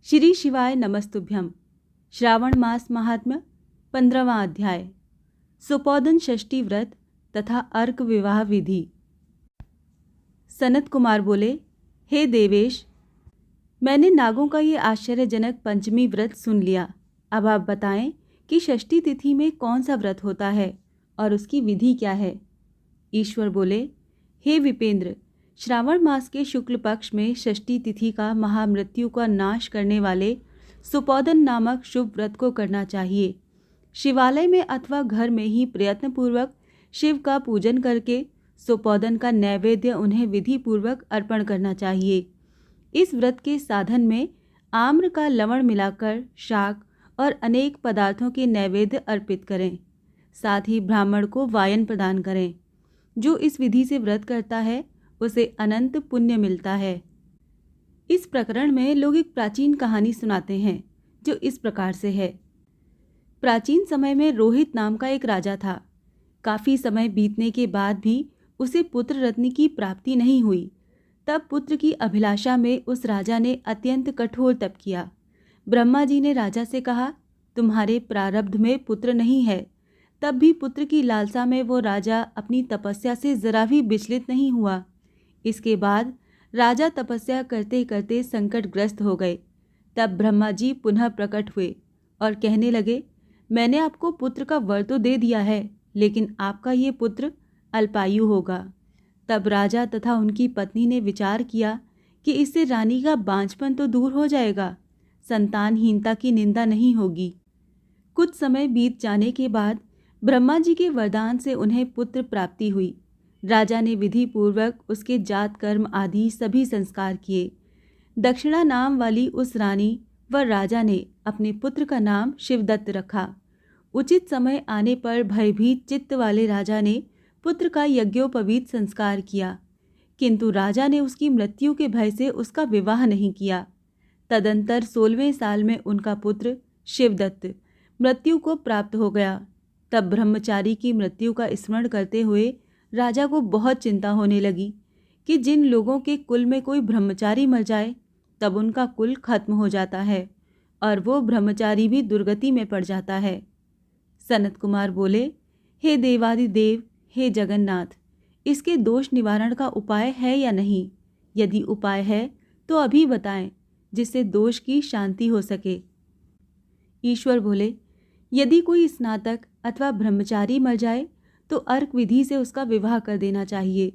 श्री शिवाय नमस्तुभ्यम। श्रावण मास महात्म्य 15वां अध्याय। सुपोदन षष्ठी व्रत तथा अर्क विवाह विधि। सनत कुमार बोले, हे देवेश, मैंने नागों का ये आश्चर्यजनक पंचमी व्रत सुन लिया। अब आप बताएं कि षष्ठी तिथि में कौन सा व्रत होता है और उसकी विधि क्या है। ईश्वर बोले, हे विपेंद्र, श्रावण मास के शुक्ल पक्ष में षष्ठी तिथि का महामृत्यु का नाश करने वाले सुपोदन नामक शुभ व्रत को करना चाहिए। शिवालय में अथवा घर में ही प्रयत्नपूर्वक शिव का पूजन करके सुपोदन का नैवेद्य उन्हें विधि पूर्वक अर्पण करना चाहिए। इस व्रत के साधन में आम्र का लवण मिलाकर शाक और अनेक पदार्थों के नैवेद्य अर्पित करें। साथ ही ब्राह्मण को वायन प्रदान करें। जो इस विधि से व्रत करता है उसे अनंत पुण्य मिलता है। इस प्रकरण में लोग एक प्राचीन कहानी सुनाते हैं जो इस प्रकार से है। प्राचीन समय में रोहित नाम का एक राजा था। काफ़ी समय बीतने के बाद भी उसे पुत्र रत्न की प्राप्ति नहीं हुई। तब पुत्र की अभिलाषा में उस राजा ने अत्यंत कठोर तप किया। ब्रह्मा जी ने राजा से कहा, तुम्हारे प्रारब्ध में पुत्र नहीं है। तब भी पुत्र की लालसा में वो राजा अपनी तपस्या से जरा भी विचलित नहीं हुआ। इसके बाद राजा तपस्या करते करते संकटग्रस्त हो गए। तब ब्रह्मा जी पुनः प्रकट हुए और कहने लगे, मैंने आपको पुत्र का वर तो दे दिया है, लेकिन आपका ये पुत्र अल्पायु होगा। तब राजा तथा उनकी पत्नी ने विचार किया कि इससे रानी का बांझपन तो दूर हो जाएगा, संतानहीनता की निंदा नहीं होगी। कुछ समय बीत जाने के बाद ब्रह्मा जी के वरदान से उन्हें पुत्र प्राप्ति हुई। राजा ने विधि पूर्वक उसके जात कर्म आदि सभी संस्कार किए। दक्षिणा नाम वाली उस रानी व राजा ने अपने पुत्र का नाम शिवदत्त रखा। उचित समय आने पर भयभीत चित्त वाले राजा ने पुत्र का यज्ञोपवीत संस्कार किया, किंतु राजा ने उसकी मृत्यु के भय से उसका विवाह नहीं किया। तदंतर 16वें साल में उनका पुत्र शिवदत्त मृत्यु को प्राप्त हो गया। तब ब्रह्मचारी की मृत्यु का स्मरण करते हुए राजा को बहुत चिंता होने लगी कि जिन लोगों के कुल में कोई ब्रह्मचारी मर जाए तब उनका कुल खत्म हो जाता है और वो ब्रह्मचारी भी दुर्गति में पड़ जाता है। सनत कुमार बोले, हे देवादिदेव, हे जगन्नाथ, इसके दोष निवारण का उपाय है या नहीं? यदि उपाय है तो अभी बताएं, जिससे दोष की शांति हो सके। ईश्वर बोले, यदि कोई स्नातक अथवा ब्रह्मचारी मर जाए तो अर्क विधि से उसका विवाह कर देना चाहिए।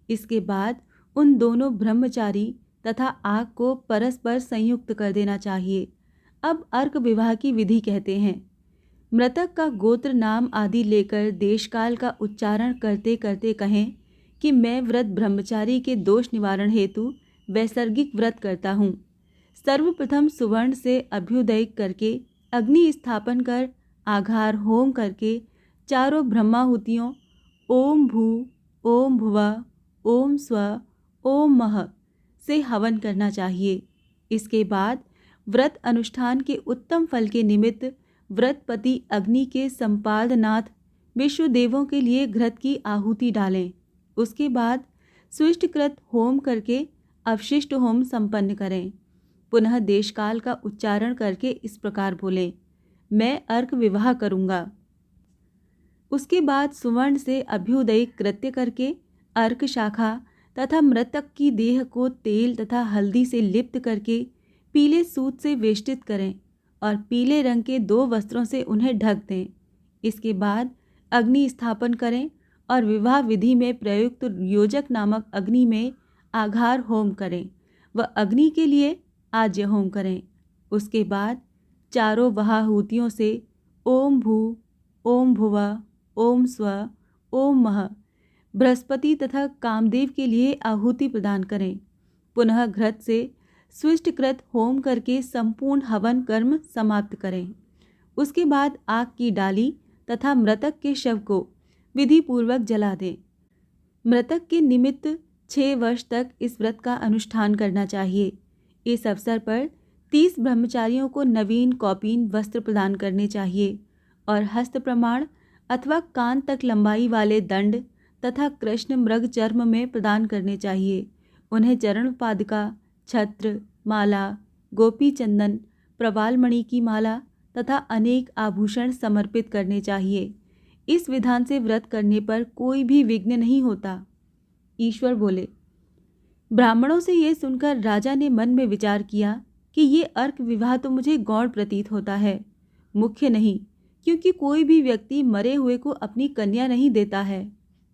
इसके बाद उन दोनों ब्रह्मचारी तथा आग को परस्पर संयुक्त कर देना चाहिए। अब अर्क विवाह की विधि कहते हैं। मृतक का गोत्र नाम आदि लेकर देशकाल का उच्चारण करते करते कहें कि मैं व्रत ब्रह्मचारी के दोष निवारण हेतु वैसर्गिक व्रत करता हूँ। सर्वप्रथम सुवर्ण से अभ्युदय करके अग्नि स्थापन कर आघार होम करके चारों ब्रह्माहुतियों ओम भू, ओम भुवा, ओम स्व, ओम मह से हवन करना चाहिए। इसके बाद व्रत अनुष्ठान के उत्तम फल के निमित्त व्रतपति अग्नि के संपादनाथ विश्वदेवों के लिए घृत की आहुति डालें। उसके बाद स्विष्टकृत होम करके अवशिष्ट होम संपन्न करें। पुनः देशकाल का उच्चारण करके इस प्रकार बोलें, मैं अर्क विवाह करूँगा। उसके बाद सुवर्ण से अभ्युदय कृत्य करके अर्क शाखा तथा मृतक की देह को तेल तथा हल्दी से लिप्त करके पीले सूत से वेष्टित करें और पीले रंग के 2 वस्त्रों से उन्हें ढक दें। इसके बाद अग्नि स्थापन करें और विवाह विधि में प्रयुक्त योजक नामक अग्नि में आघार होम करें व अग्नि के लिए आज्य होम करें। उसके बाद चारों वहाहूतियों से ओम भू, ओम भुवा, ओम स्व, ओम मह बृहस्पति तथा कामदेव के लिए आहुति प्रदान करें। पुनः घृत से स्विष्टकृत होम करके संपूर्ण हवन कर्म समाप्त करें। उसके बाद आग की डाली तथा मृतक के शव को विधि पूर्वक जला दें। मृतक के निमित्त 6 वर्ष तक इस व्रत का अनुष्ठान करना चाहिए। इस अवसर पर 30 ब्रह्मचारियों को नवीन कौपीन वस्त्र प्रदान करने चाहिए और हस्त प्रमाण अथवा कान तक लंबाई वाले दंड तथा कृष्ण मृग चर्म में प्रदान करने चाहिए। उन्हें चरण पादुका, छत्र, माला, गोपी चंदन, प्रवालमणि की माला तथा अनेक आभूषण समर्पित करने चाहिए। इस विधान से व्रत करने पर कोई भी विघ्न नहीं होता। ईश्वर बोले। ब्राह्मणों से ये सुनकर राजा ने मन में विचार किया कि ये अर्क विवाह तो मुझे गौण प्रतीत होता है, मुख्य नहीं, क्योंकि कोई भी व्यक्ति मरे हुए को अपनी कन्या नहीं देता है।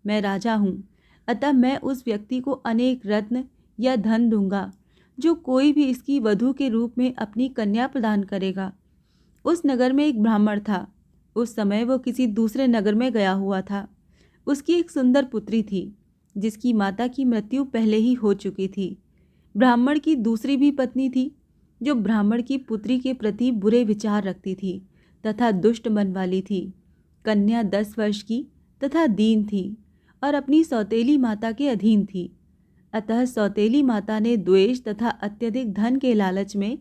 मैं राजा हूँ, अतः मैं उस व्यक्ति को अनेक रत्न या धन दूंगा जो कोई भी इसकी वधू के रूप में अपनी कन्या प्रदान करेगा। उस नगर में एक ब्राह्मण था। उस समय वो किसी दूसरे नगर में गया हुआ था। उसकी एक सुंदर पुत्री थी जिसकी माता की मृत्यु पहले ही हो चुकी थी। ब्राह्मण की दूसरी भी पत्नी थी जो ब्राह्मण की पुत्री के प्रति बुरे विचार रखती थी तथा दुष्ट मन वाली थी। कन्या 10 वर्ष की तथा दीन थी और अपनी सौतेली माता के अधीन थी। अतः सौतेली माता ने द्वेष तथा अत्यधिक धन के लालच में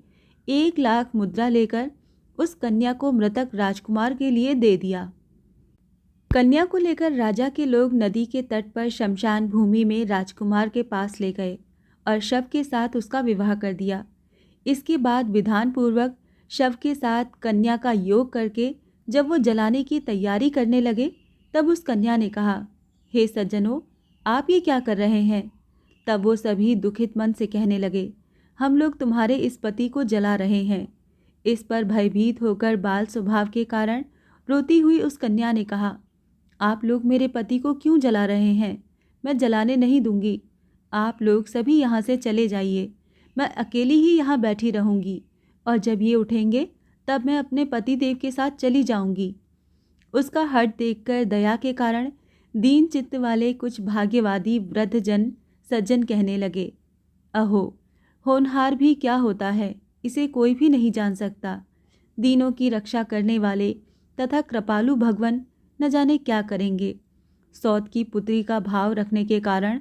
1 लाख मुद्रा लेकर उस कन्या को मृतक राजकुमार के लिए दे दिया। कन्या को लेकर राजा के लोग नदी के तट पर शमशान भूमि में राजकुमार के पास ले गए और शव के साथ उसका विवाह कर दिया। इसके बाद विधान पूर्वक शव के साथ कन्या का योग करके जब वो जलाने की तैयारी करने लगे तब उस कन्या ने कहा, हे सज्जनों, आप ये क्या कर रहे हैं? तब वो सभी दुखित मन से कहने लगे, हम लोग तुम्हारे इस पति को जला रहे हैं। इस पर भयभीत होकर बाल स्वभाव के कारण रोती हुई उस कन्या ने कहा, आप लोग मेरे पति को क्यों जला रहे हैं? मैं जलाने नहीं दूंगी। आप लोग सभी यहाँ से चले जाइए। मैं अकेली ही यहाँ बैठी रहूँगी और जब ये उठेंगे तब मैं अपने पति देव के साथ चली जाऊँगी। उसका हठ देखकर दया के कारण दीन चित्त वाले कुछ भाग्यवादी वृद्धजन सज्जन कहने लगे, अहो, होनहार भी क्या होता है, इसे कोई भी नहीं जान सकता। दीनों की रक्षा करने वाले तथा कृपालु भगवान न जाने क्या करेंगे। सौत की पुत्री का भाव रखने के कारण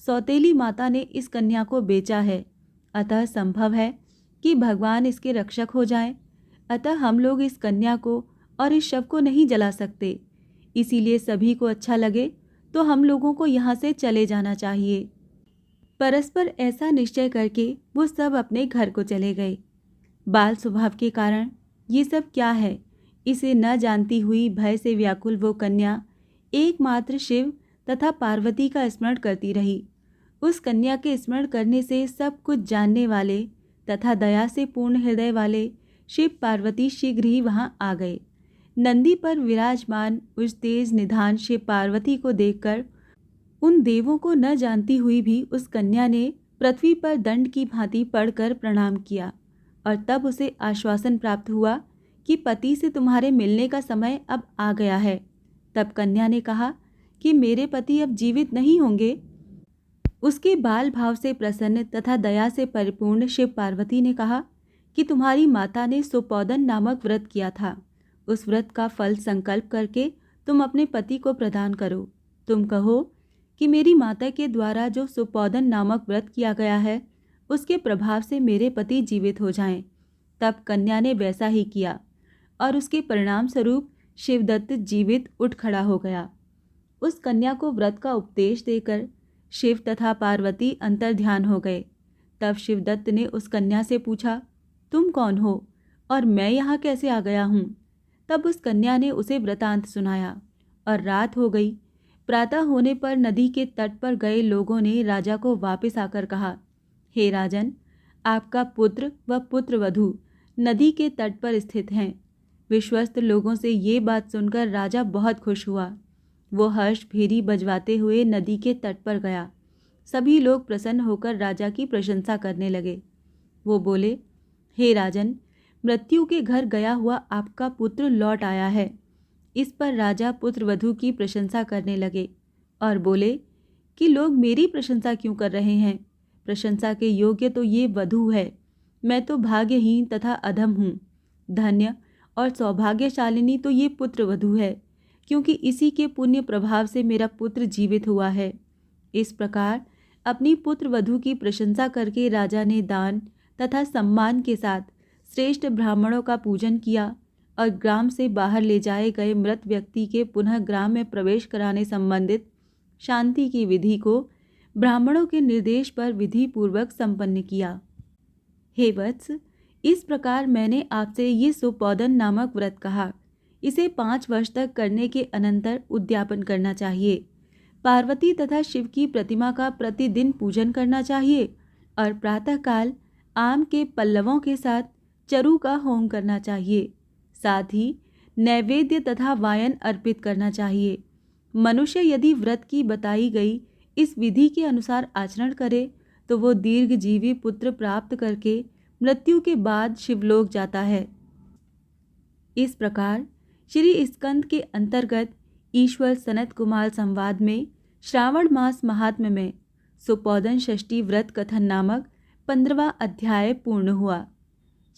सौतेली माता ने इस कन्या को बेचा है, अतः संभव है कि भगवान इसके रक्षक हो जाएं। अतः हम लोग इस कन्या को और इस शव को नहीं जला सकते। इसीलिए सभी को अच्छा लगे तो हम लोगों को यहाँ से चले जाना चाहिए। परस्पर ऐसा निश्चय करके वो सब अपने घर को चले गए। बाल स्वभाव के कारण ये सब क्या है, इसे न जानती हुई भय से व्याकुल वो कन्या एकमात्र शिव तथा पार्वती का स्मरण करती रही। उस कन्या के स्मरण करने से सब कुछ जानने वाले तथा दया से पूर्ण हृदय वाले शिव पार्वती शीघ्र ही वहाँ आ गए। नंदी पर विराजमान उस तेज निधान शिव पार्वती को देखकर उन देवों को न जानती हुई भी उस कन्या ने पृथ्वी पर दंड की भांति पड़कर प्रणाम किया और तब उसे आश्वासन प्राप्त हुआ कि पति से तुम्हारे मिलने का समय अब आ गया है। तब कन्या ने कहा कि मेरे पति अब जीवित नहीं होंगे। उसके बाल भाव से प्रसन्न तथा दया से परिपूर्ण शिव पार्वती ने कहा कि तुम्हारी माता ने सुपोदन नामक व्रत किया था। उस व्रत का फल संकल्प करके तुम अपने पति को प्रदान करो। तुम कहो कि मेरी माता के द्वारा जो सुपोदन नामक व्रत किया गया है उसके प्रभाव से मेरे पति जीवित हो जाएं। तब कन्या ने वैसा ही किया और उसके परिणाम स्वरूप शिवदत्त जीवित उठ खड़ा हो गया। उस कन्या को व्रत का उपदेश देकर शिव तथा पार्वती अंतर्ध्यान हो गए। तब शिवदत्त ने उस कन्या से पूछा, तुम कौन हो और मैं यहाँ कैसे आ गया हूँ? तब उस कन्या ने उसे वृतांत सुनाया और रात हो गई। प्रातः होने पर नदी के तट पर गए लोगों ने राजा को वापस आकर कहा, हे राजन, आपका पुत्र व पुत्रवधू नदी के तट पर स्थित हैं। विश्वस्त लोगों से ये बात सुनकर राजा बहुत खुश हुआ। वो हर्ष भेरी बजवाते हुए नदी के तट पर गया। सभी लोग प्रसन्न होकर राजा की प्रशंसा करने लगे। वो बोले, हे राजन, मृत्यु के घर गया हुआ आपका पुत्र लौट आया है। इस पर राजा पुत्रवधू की प्रशंसा करने लगे और बोले कि लोग मेरी प्रशंसा क्यों कर रहे हैं? प्रशंसा के योग्य तो ये वधू है। मैं तो भाग्यहीन तथा अधम हूँ। धन्य और सौभाग्यशालिनी तो ये पुत्रवधू है, क्योंकि इसी के पुण्य प्रभाव से मेरा पुत्र जीवित हुआ है। इस प्रकार अपनी पुत्रवधू की प्रशंसा करके राजा ने दान तथा सम्मान के साथ श्रेष्ठ ब्राह्मणों का पूजन किया और ग्राम से बाहर ले जाए गए मृत व्यक्ति के पुनः ग्राम में प्रवेश कराने संबंधित शांति की विधि को ब्राह्मणों के निर्देश पर विधि पूर्वक संपन्न किया। हे वत्स, इस प्रकार मैंने आपसे ये सुपोदन नामक व्रत कहा। इसे 5 वर्ष तक करने के अनंतर उद्यापन करना चाहिए। पार्वती तथा शिव की प्रतिमा का प्रतिदिन पूजन करना चाहिए और प्रातःकाल आम के पल्लवों के साथ चरु का होम करना चाहिए। साथ ही नैवेद्य तथा वायन अर्पित करना चाहिए। मनुष्य यदि व्रत की बताई गई इस विधि के अनुसार आचरण करे तो वो दीर्घजीवी पुत्र प्राप्त करके मृत्यु के बाद शिवलोक जाता है। इस प्रकार श्री स्कंद के अंतर्गत ईश्वर सनत कुमार संवाद में श्रावण मास महात्म्य में सुपोदन षष्ठी व्रत कथन नामक 15वां अध्याय पूर्ण हुआ।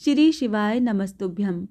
श्री शिवाय नमस्तुभ्यम।